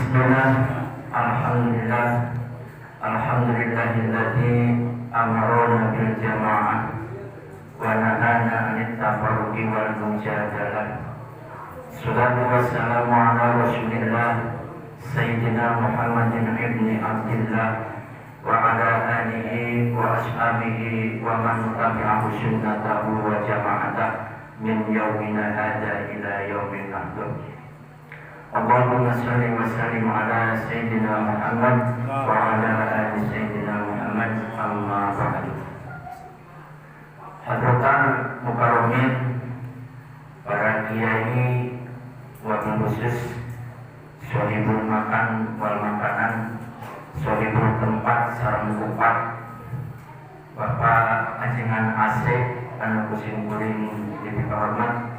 Bismillah, alhamdulillah, alhamdulillahilladzi amarona bil jama'ah wa nahana 'anit tafarruqi wal mujadalah. Salatu wassalamu ala Rasulillah Sayyidina Muhammadin ibni Abdillah wa ala alihi wa ashabihi wa man tabi'ahu sunnatahu wa jama'atah min yaumina hadza ila yaumin nahdur. Allahumma salli wa sallim ala Sayyidina Muhammad wa ala ali Sayyidina Muhammad, amma ba'du. Hadratan mukarramin, para kiai wa khusus sahibul makan wal makanan, sahibul tempat sareng kupat, Bapak Ajengan Asik anu kusim kuring dihormat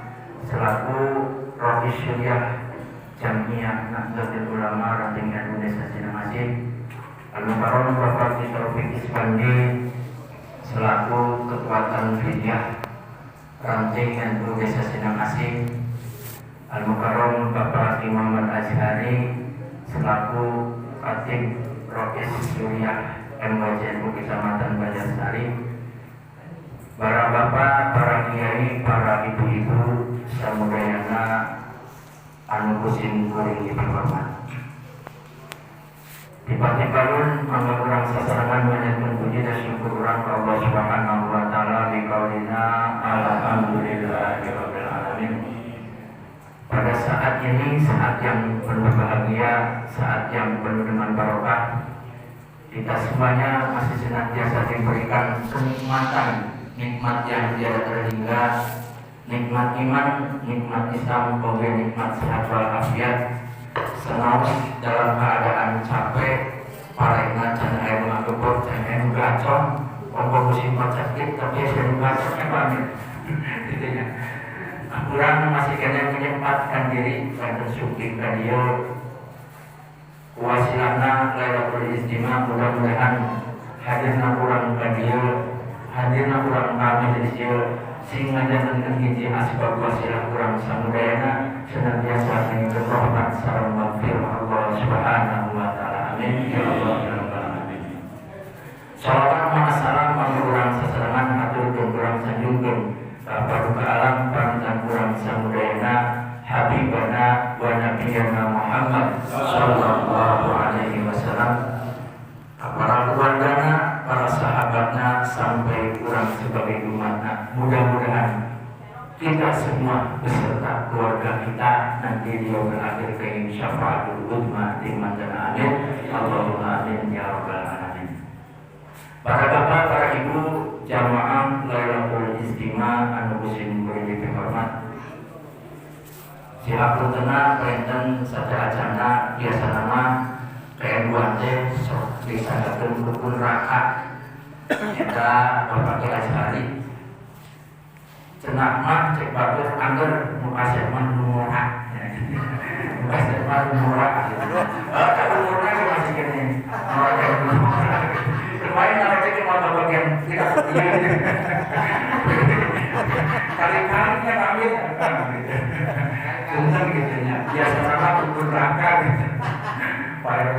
selaku Rois Syuriah Jamiah Nahdlatul Ulama Ranting Indonesia Sinamasi, Al-Mukarram Bapak Taufik Isbandi selaku Ketua Tanfidiyah Ranting Indonesia Sinamasi, Al-Mukarram Bapak Imam Al-Azhari selaku Khatib Rois Syuriah MWJNU Kecamatan Banjarsari, para bapak, para kiai, para ibu-ibu samudayana anu kusim kuring dihormat. Tiba-tibaun mangga urang sasarangan menyebut puji dan syukur urang ka Allah Subhanahu wa taala di qaulina alhamdulillahirabbil alamin. Pada saat ini, saat yang penuh bahagia, saat yang penuh dengan barokah, kita semuanya masih senantiasa diberikan kenikmatan, nikmat yang tiada terhingga, nikmat iman, nikmat Islam, kemudian nikmat sehat walafiat. Senaus dalam keadaan capek, parengan dan air mangkepur dan air gacong, pokok musim sakit, tapi air gacongnya banget. Intinya, kurang masih kena menyempatkan diri dan bersyukur ke dia. Wasilana Lailatul Istimewa, mudah-mudahan hadirna kurang ke dia, hadirna kurang kami di dia, sehingga jangan hiji asbab wasilah kurang samudayana senantiasa dengan rahmat sareng maghfirah Allah Subhanahu wa taala. Amin ya Allah ya rabbal alamin. Salawat wa salam kangge urang sasarangan aturkeun urang sanjungkeun ka paduka alam panutan urang samudayana habibana wa nabiyana Muhammad sallallahu alaihi wasallam, para keluargana, para sahabatnya, sampai kurang sebagai umatnya. Mudah-mudahan kita semua beserta keluarga kita nanti di yaumil akhir ke syafaatul uzma di manzana. Amin Allahumma amin ya rabbal alamin. Para bapak, para ibu, jamaah Lailatul Istimewa anu kusim kuring dihormat, siapun tenang penten sada acana biasa nama keembuan teh sok disadakeun rukun rakaat kita Bapak Azhari cenah mah cek batur angger mukasep mah murah mukasep mah murah tapi murah masih kene kemarin ada cek mata bagian tidak kali-kali kan ambil bener gitu ya biasa nama rukun rakaat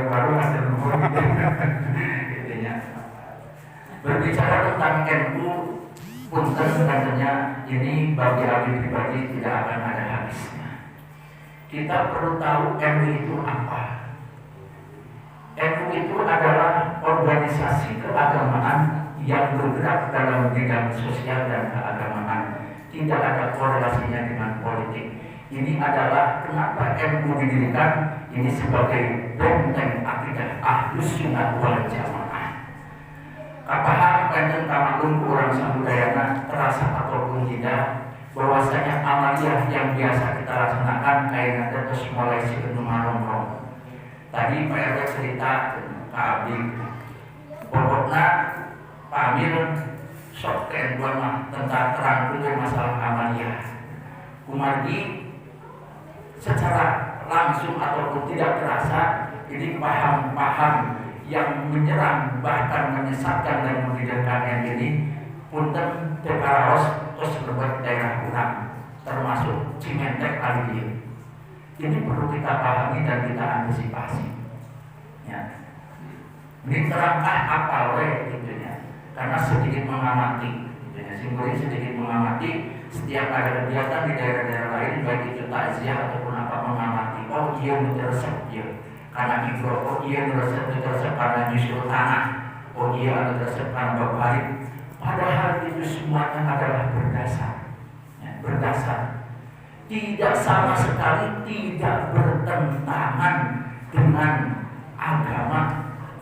baru hasil umur gitu ya. Berbicara tentang NU, punten katanya ini bagi abi pribadi tidak akan ada habisnya. Kita perlu tahu NU itu apa. NU itu adalah organisasi keagamaan yang bergerak dalam bidang sosial dan keagamaan. Tidak ada korelasinya dengan politik. Ini adalah kenapa NU didirikan. Ini sebagai benteng akidah Ahlus Sunnah wal Jamaah. Kapaham kanjeng kamaklum kurang samudayana terasa ataupun tidak bahwasanya amaliyah yang biasa kita laksanakan kaitan terus mulai sieun marong-rong. Tadi Pak RT cerita Pak Abdi, pokoknya Pak Amir sok keembuan mah tentang terangkan masalah amaliyah. Kumargi secara langsung ataupun tidak terasa ini paham-paham yang menyerang bahkan menyesatkan dan membidankan ini punten teparaos terus berbuat daerah kurang termasuk Cimentek Alidir. Ini perlu kita pahami dan kita antisipasi. Ini terangkah apa gitu ya. Karena sedikit mengamati gitu ya. Simbolis sedikit mengamati setiap ada kegiatan di daerah-daerah lain, baik itu takziah ataupun apa, mengamati. Oh iya resep ya karena mikro, oh iya resep karena nyusul tanah, oh iya ada resep karena berbalik. Padahal itu semuanya adalah berdasar ya, berdasar, tidak sama sekali tidak bertentangan dengan agama,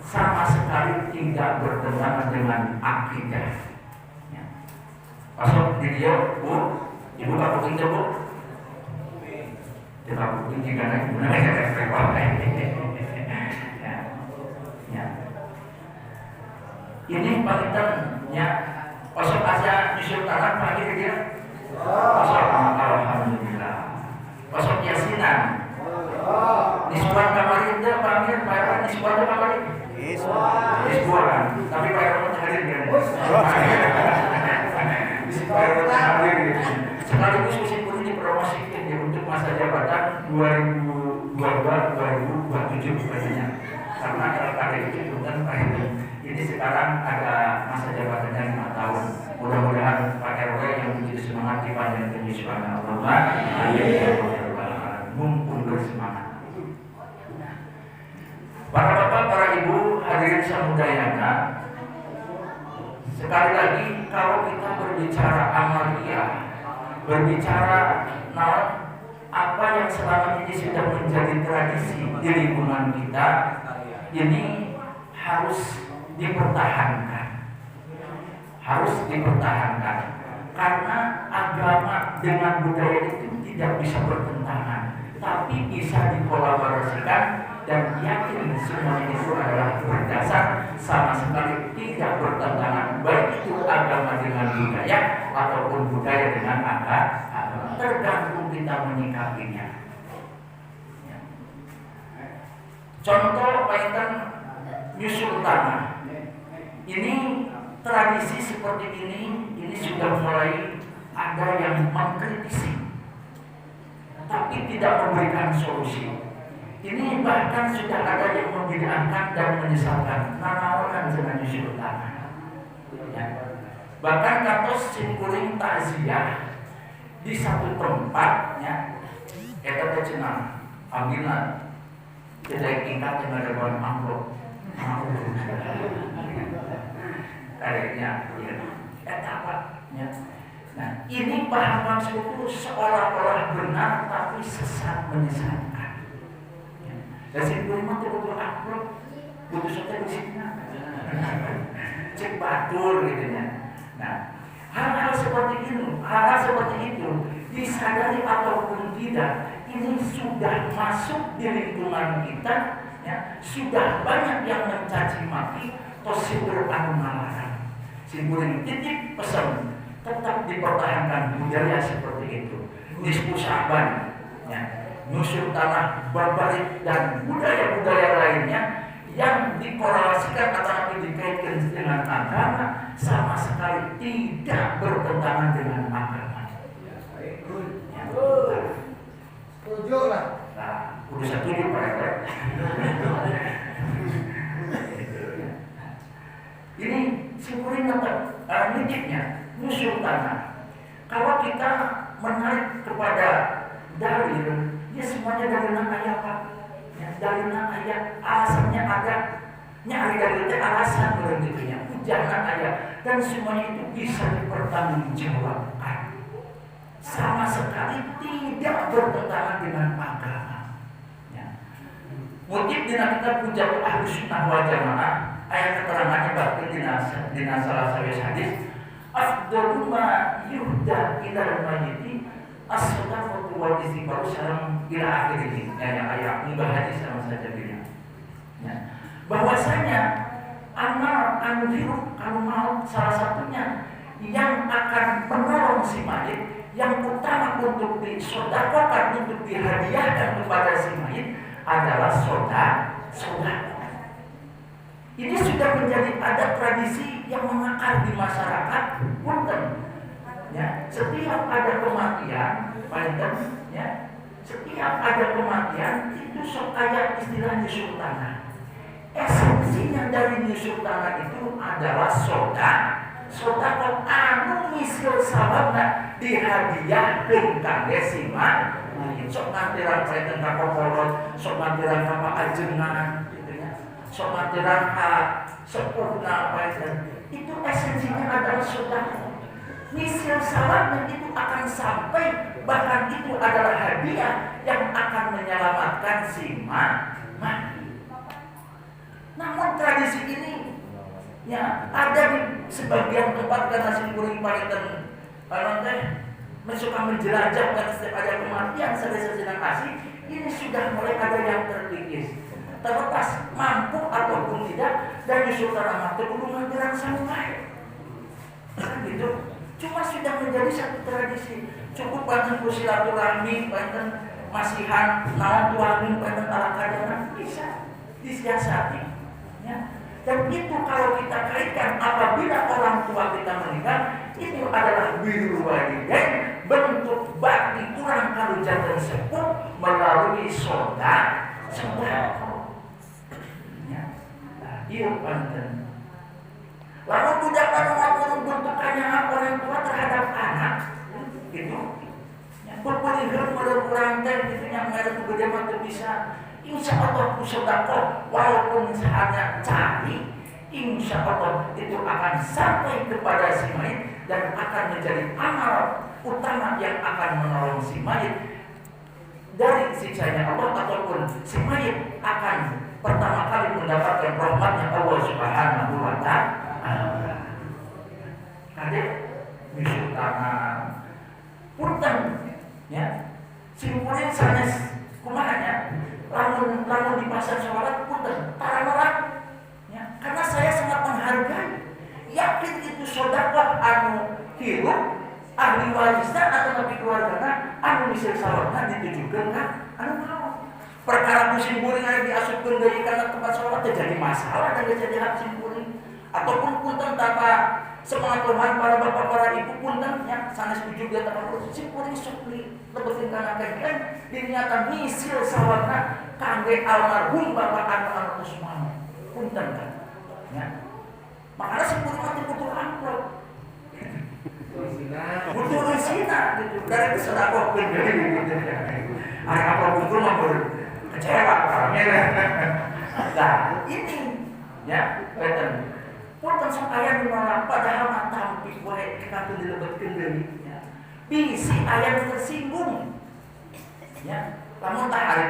sama sekali tidak bertentangan dengan akidah ya. Masuk di dia, Bu, Ibu tak bukti Bu? Kita bukti jika naik guna ya. Ini palitan ya, pasok aja nyusul tangan pagi dia. Pasok alhamdulillah. Pasok yasinan. Nisbuan kamarin dia panggil Pak nisbuan kamarin. Nisbuan. Tapi Pak Romo hadir dia. Sekaligus musim ini dipromosikan ya untuk masa jabatan 2022-2027 katanya. Karena LKD itu bukan Pak ini sekarang ada masa jabatannya 5 tahun. Mudah-mudahan Pak RW yang begitu semangat dipanjangkan di surga Allah. Mumpung bersemangat. Para bapak, para ibu, hadirin samudayana. Sekali lagi kalau kita berbicara amalia, berbicara apa yang selama ini sudah menjadi tradisi di lingkungan kita, ini harus dipertahankan, karena agama dengan budaya itu tidak bisa bertentangan, tapi bisa dikolaborasikan dan yakin semuanya itu adalah berdasar, sama sekali tidak bertentangan, baik itu agama dengan budaya ataupun budaya dengan agama, tergantung kita menyikapinya. Contoh kaitan nyusul tanah. Ini tradisi seperti ini sudah mulai ada yang mengkritisi, tapi tidak memberikan solusi. Ini bahkan sudah ada yang membid'ahkan dan menyesalkan. Nanawakan dengan nyusul tanah. Ya. Bahkan katos simkuring takziah di satu tempat, ya, kita cenah, ambillah, tidak tingkat yang ada bahan amplop. Kayaknya apa ya. Nah, ini paham itu seolah-olah benar tapi sesat, menyesatkan ya. Dan simpul mah betul amplop butuh saja di sini cek batur gitu ya. Nah, hal-hal seperti itu disadari ataupun tidak, ini sudah masuk di lingkungan kita ya, sudah banyak yang mencaci maki positif anu ngalarang. Simpuling titik pesan tetap dipertahankan budaya seperti itu. Nisfu Sya'ban ya, nyusul tanah, berbalik dan budaya-budaya lainnya yang dikorelasikan atau dikaitkan dengan agama sama sekali tidak bertentangan dengan agama. Setuju lah. Nah, udah setuju Pak RT. Ini simpuling nitipnya nyusul tanah. Kalau kita menarik kepada dalil, ya semuanya dalilnya ayat Pak. Ya, dalilnya ayat, alasannya ada. Nyari dalilnya alasan berikutnya, ujaran ayat, dan semuanya itu bisa dipertanggungjawabkan. Sama sekali tidak bertentangan dengan agama. Ya. Motif dina kita puja Ahlus Sunnah wal Jamaah, ayat keterangannya batin dina salah satu hadis, afdalu ma yuhda ilal mayyiti as-sadaqatu wal istighfaru salam ila akhirih. Ayat munggah hadis sama saja bila. Ya. Bahwasanya amal anziru kalau mau salah satunya yang akan menolong si mayit, yang utama untuk disedekahkan, untuk dihadiahkan kepada si mayit adalah sedekah. Ini sudah menjadi adat tradisi yang mengakar di masyarakat. Punten, ya, setiap ada kematian, punten, ya, setiap ada kematian itu sok aya istilah nyusul tanah. Esensinya esensinya dari nyusul tanah itu adalah sodako anu misil sababna dihadiahkeun kangge si mayit. Sok ngantiran paeteun ka kokolot, sok ngantiran ka paajengan gitu nya. Sok ngantiran ka sepuhna paeteun. Itu esensinya adalah sodako. Misil sababna itu akan sampai, bahkan itu adalah hadiah yang akan menyelamatkan si mayit. Namun tradisi ini ya ada di sebagian tempat karena simkuring palinten teh suka menjelajah dan setiap ada kematian sedang kasih ini sudah mulai ada yang terkikis. Terlepas mampu ataupun tidak dan Yusuf Tanah kudu ngantiran sampai kan gitu. Cuma sudah menjadi satu tradisi. Cukup banten ku silaturahmi, banten masihan, naon tuangin, banten ala kajaran bisa disiasati. Ya. Dan itu kalau kita kaitkan apabila orang tua kita meninggal, itu adalah birrul walidain, bentuk bakti kurang kalau jantan sepuh melalui sodako. Ya. Nah, iya banten. Lalu tidak pada bentukannya orang tua terhadap anak, gitu. Berpelihara pada kurang teh, gitu yang ada gede mah bisa. Insya Allah sodako, walaupun hanya cari, insya Allah itu akan sampai kepada si mayit dan akan menjadi amal utama yang akan menolong si mayit dari siksanya Allah, ataupun si mayit akan pertama kali mendapatkan rahmatnya Allah Subhanahu wa Ta'ala. Kadek Yusuf Tanah punten ya simpuling sanes kumahanya lamun di pasar sholat punten para nolak ya, karena saya sangat menghargai yakin itu sedekah anu hirup ahli warisna atau nabi keluargana anu misal sholatna ditujukeun ka anu mau perkara simpuling anu diasupkeun deui kana tempat sholat terjadi masalah dan jadi hak simpuling ataupun punten tanpa semangat Tuhan para bapak para ibu punten ya sanes juga tanpa simpuling supli lebetin kana kan dinyata misil sawatna kangge almarhum bapak anu Usman punten kan ya makanya simpuling mati butuh amplop butuh resina gitu dari sedekah gede gitu ada apa butuh mah kecewa orangnya nah ini ya beten punten sok aya nu nolak padahal mah tampi wae katu dilebetkeun deui ya. Bisi aya nu tersinggung. Ya, lamun tah ari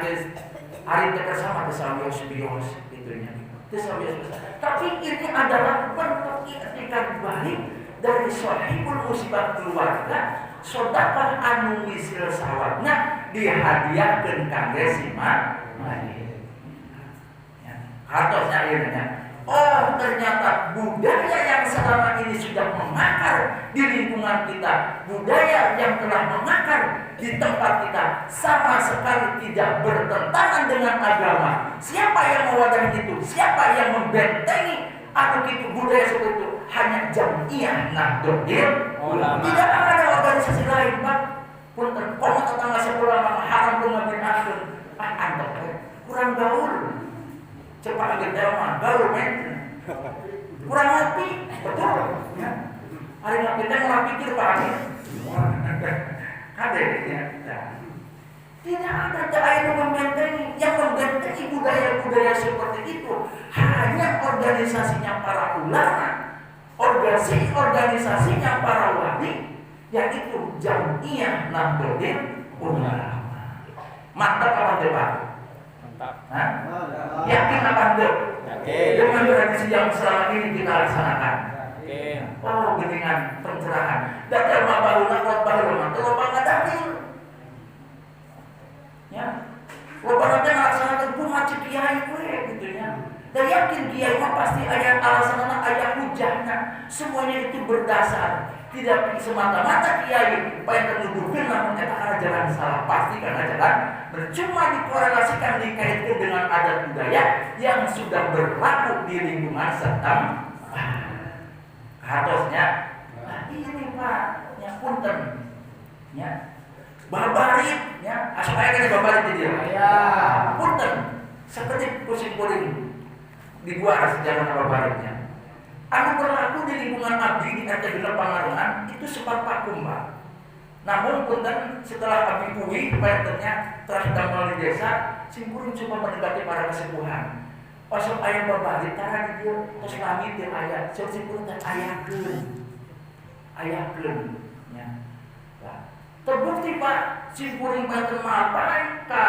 teh bersama sawios bios gitu nya. Teu sawios. Tapi ini adalah bentuk iktikan balik dari sahibul musibah keluarga, sedekah anu misil sawatna dihadiahkeun kangge si mayit. Ya, hartosnya ieu nya. Oh ternyata budaya yang selama ini sudah mengakar di lingkungan kita, budaya yang telah mengakar di tempat kita sama sekali tidak bertentangan dengan agama. Siapa yang mewadahi itu? Siapa yang membentengi atau itu budaya seperti itu? Hanya Jam'iyah Nahdlatul Ulama. Tidak ada organisasi lain, Pak. Punten, komo tetangga sebelah haram pun ngabinakeun. Pak antek kurang gaul. Cepat agak mah gaul men. Kurang ngopi, betul. Ya. Hari ngopi teh malah pikir Pak Ani. Kade ya. Tidak ada yang membentengi, yang membentengi budaya-budaya seperti itu. Hanya organisasinya para ulama, organisasinya para wali, yaitu Jam'iyah Nahdlatul Ulama. Mantap apa Pak? Hah? Yakin apa enggak? Yakin. Dengan tradisi yang selama ini kita laksanakan. Yakin. Oh, geningan pencerahan. Dadal mah baheula kuat baheula teu loba ngadahil. Ya. Loba teh ngalaksanakeun kumaha cik kiai we gitu nya. Dan yakin kiai mah pasti aya alasanna, aya hujahna. Semuanya itu berdasar. Tidak semata-mata kiai supaya menuduhkan namun eta jalan salah, pasti karena jalan bercuma dikorelasikan dikaitkan dengan adat budaya yang sudah berlaku di lingkungan setempat. Harusnya ini Pak, ya punten, ya babarit, ya asal kaya kan babarit dia, ya punten, seperti pusing-pusing, dibuat sejarah babaritnya. Anu berlaku di lingkungan abdi di RT 8 Pangalengan itu sebab vakum, Pak. Namun punten setelah abdi kuwi parentennya telah damel di desa, simkuring coba mendekati para kesepuhan. Pasal ayam babarit karena di dia terus kami teu aya, simkuring teh ayakeun nya. Terbukti Pak, simkuring paenten mapai ka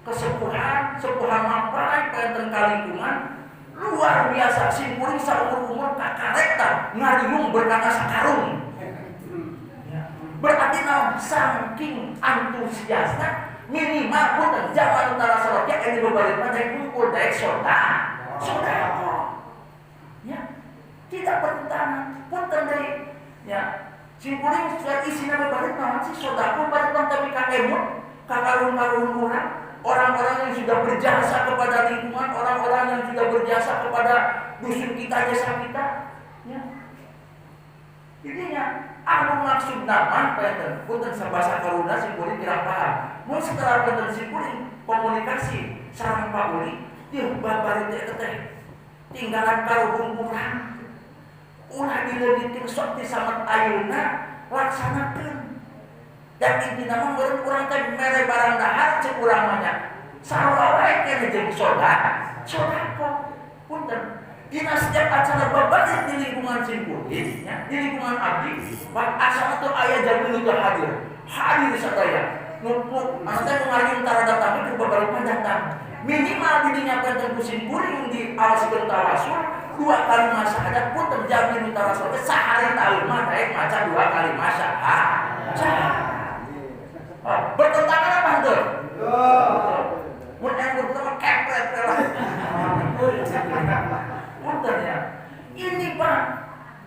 kesepuhan, sepuhan mapai paenten ka lingkungan luar biasa. Simkuring saumur-umur kakareta ngariung berkata sakarung. Berarti saking antusiasnya minimal pun zaman utara Soroknya ini berbalik pada kumpul daek saudara. Ya, tidak bertentangan pun tandai ya. Simpuling sudah isinya berbalik nawan sih saudara berbalik tapi kakemut kakarun-karun orang-orang yang sudah berjasa kepada lingkungan, orang-orang yang sudah berjasa kepada dusun kita, desa kita, ya. Intinya anu maksud nama paenten punten sabasa karuna simpuling kirang paham. Mun setelah paenten simpuling komunikasi sareng Pak Uli, yeuh babarit teh tinggalan karuhung urang. Ulah dileungitkeun sok ti samet ayeuna laksanakeun. Dan intina mah meureun urang teh mere barang dahar cek urang mah nya. Sarua wae keneh jeung sodako. Punten dina setiap acara babarit di lingkungan simpuling, ya, di lingkungan abdi, asal itu ayah jamin itu hadir sadaya. Nukuk, anu teh ngariung tara datang ke babarit mah datang. Minimal didinya paenten ku simpuling di awaskeun tawasul 2 kali masa adat pun terjamin utara sore sehari tahun mah daek maca 2 kali masa. Bertentangan apa henteu? Mun anu pertama kepret lah. Ya. Ini Pak,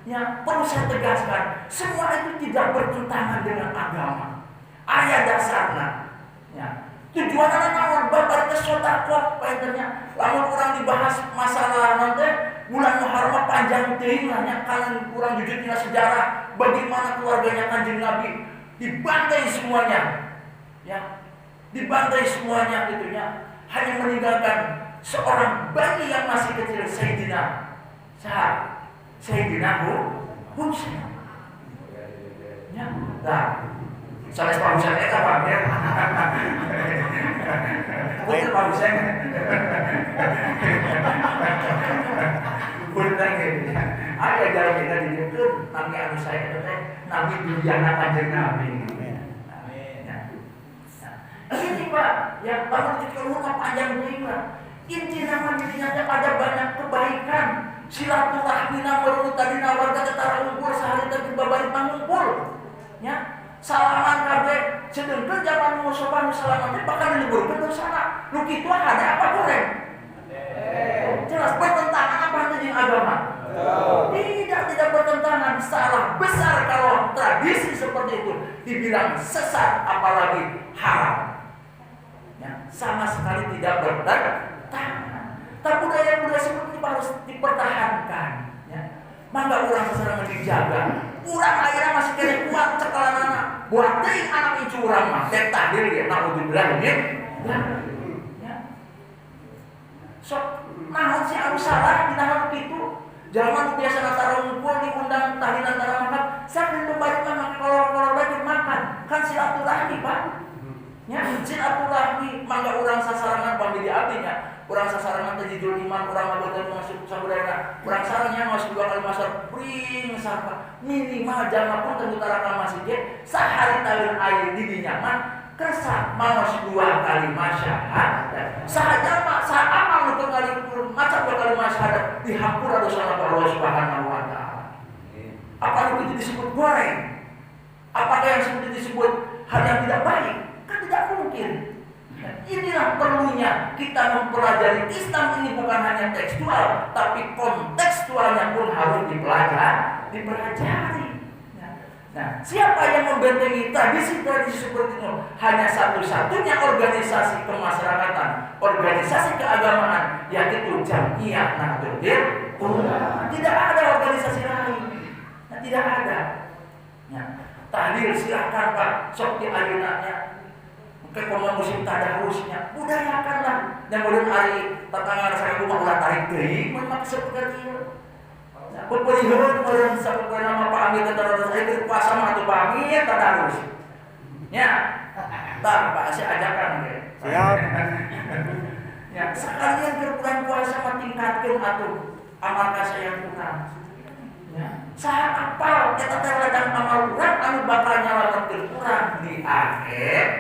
ya perlu saya tegaskan, semua itu tidak bertentangan dengan agama. Aya dasarna. Ya. Tujuan naon babar teh sedekah paenternya. Lamun urang dibahas masalah nanti bulan Muharram panjang teuing lah nya kan urang jujur dina sejarah bagaimana keluarganya Kanjeng Nabi dibantai semuanya. Ya. Dibantai semuanya gitunya. Hanya meninggalkan seorang bayi yang masih kecil Sayyidina Husain. Ya, nah, sanes Pak Husain eta Pak ya. Betul Pak Husain. Punten gitu. Ada jalan kita didieukeun nami anu saya teh nabi dunyana Kanjeng Nabi. Ini Pak, yang bangun di rumah panjang juga. Inti nama dirinya ada banyak kebaikan. Silaturahmi namur tadina warga tetara ngumpul sehari tadi babarit ngumpul. Ya, salaman kabeh sedengkeun zaman musofa nu salaman teh bakal dileburkeun dosana. Nu kitu ada apa goreng? Jelas bertentangan apa dengan agama? Tidak bertentangan. Salah besar kalau tradisi seperti itu dibilang sesat apalagi haram. Ya, sama sekali tidak bertentangan. Tapi budaya-budaya seperti itu harus dipertahankan. Ya. Mangga urang sasarangan dijaga. Urang akhirnya masih kena kuat cekalanana. Buat teuing anak icu urang mah teh tahlil ge naudzubillah min. Ya. Sok naon sih anu salah dina hal kitu? Zaman biasa antara ngumpul diundang tahlil antara makan, sambil kembali makan kalau lagi makan. Kan silaturahmi, Pak. Ya, silaturahmi mangga urang sasarangan pamili abdinya. Urang sasarangan teh judul iman urang ngaboten masuk sabudayana. Urang sarengnya masuk 2 kali masar pring sarpa. Minimal jalma pun teu utara ka masjid sahari tahun aya di dinya mah kersa maos 2 kali masyahadat. Sahaja mah saamal untuk kali maca 2 kali masyahadat dihampura dosana Allah Subhanahu wa taala. Apa itu disebut goreng? Apakah yang seperti disebut hal yang tidak baik? Kan tidak mungkin. Inilah perlunya kita mempelajari Islam ini bukan hanya tekstual, tapi kontekstualnya pun harus dipelajari. Nah, siapa yang membentengi tradisi-tradisi seperti itu? Hanya satu-satunya organisasi kemasyarakatan, organisasi keagamaan, yaitu Jam'iyah Nahdlatul Ulama. Tidak ada organisasi lain. Nah, tidak ada. Ya. Tahlil silakan Pak, sok di ayeunanya. kepada musim tadarusnya, budayakanlah. Dan kemudian hari tetangga saya rumah ulah tarik deui, mun maksud kieu. Nah, peuliheun meureun sapoe nama pamit tadarus saya puasa mah atuh pamit tadarus. Nya. Tah, Pak saya ajakan ge. Siap. Ya, sekalian ke bulan puasa mah tingkatkeun atuh amal kasayang kurang. Ya, saha apal eta teh ladang amal urang anu bakal nyalametkeun urang di akhirat.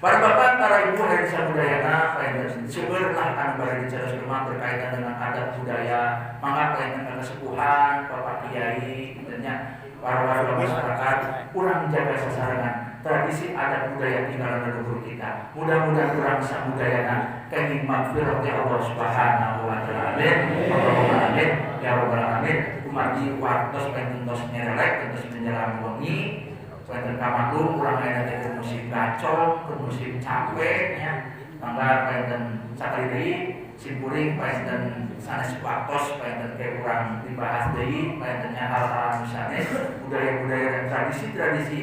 Para bapak, para ibu yang samudayana, syukurlah kan pada bicara semua berkaitan dengan adat budaya, maka kaitan kesepuhan, bapak kiai, tentunya para warga masyarakat, kurang jaga sasaran tradisi adat budaya tinggalan leluhur kita. Mudah-mudahan kurang samudayana, kenging magfirati Allah Subhanahu wa Ta'ala. Amin. Allahumma amin. Ya rabbal alamin. Umati wartos pengentos nyerelek, tentos menjelang wengi. Pada kamaklum kurang ada ke musim gacor, ke musim capek, ya. Maka pada sekali deui simpuring pada sanes waktos pada ke kurang dibahas deui pada hal-hal misalnya budaya-budaya dan tradisi-tradisi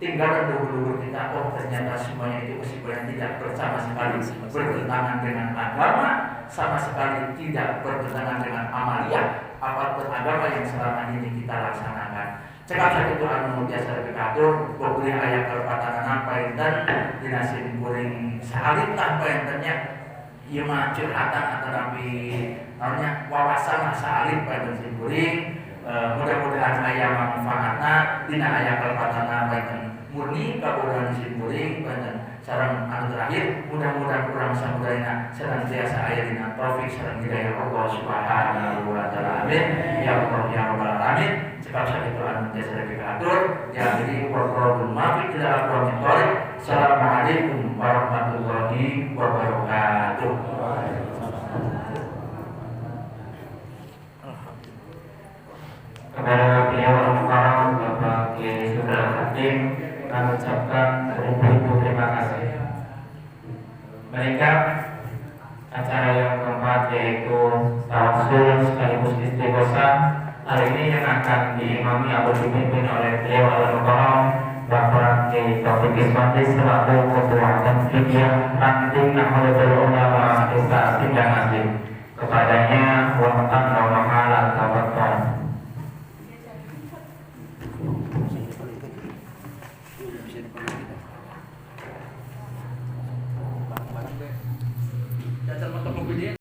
tinggalan dahulu kita. Oh ternyata semuanya itu meskipun tidak bersama sekali bertentangan dengan agama, sama sekali tidak bertentangan dengan amalia apapun agama yang selama ini kita laksanakan. Cekap sakit itu anu biasa dikatur, bokuri ayat perpatanan painten dinasin kuring salit lah paintennya, ieu mah curhatan atau nabi namanya wawasan lah salit painten sin kuring. Mudah-mudahan aya manfaatna dina aya perpatanan painten murni kabodohan sin kuring painten sareng anu terakhir mudah-mudahan kurang samudayana senantiasa aya dina taufik sareng hidayah Allah Subhanahu wa Ta'ala. Amin. Ya Allah ya rabbal alamin. Cekap sakit anu biasa dikatur, ya jadi warahmatullahi wabarakatuh. Assalamualaikum warahmatullahi wabarakatuh. Kepada beliau Al-Mukarram Bapak Kiai Saudara Hakim, kami ucapkan beribu-ribu terima kasih. Mereka acara yang keempat yaitu tawasul sekaligus istighosah hari ini yang akan diimami atau dipimpin oleh beliau Al-Mukarram Bapak Kiai Taufik Ismati selaku Ketua Tanfiqiyah Ranting Nahdlatul Ulama Desa Sindang Asih. Kepadanya wahkan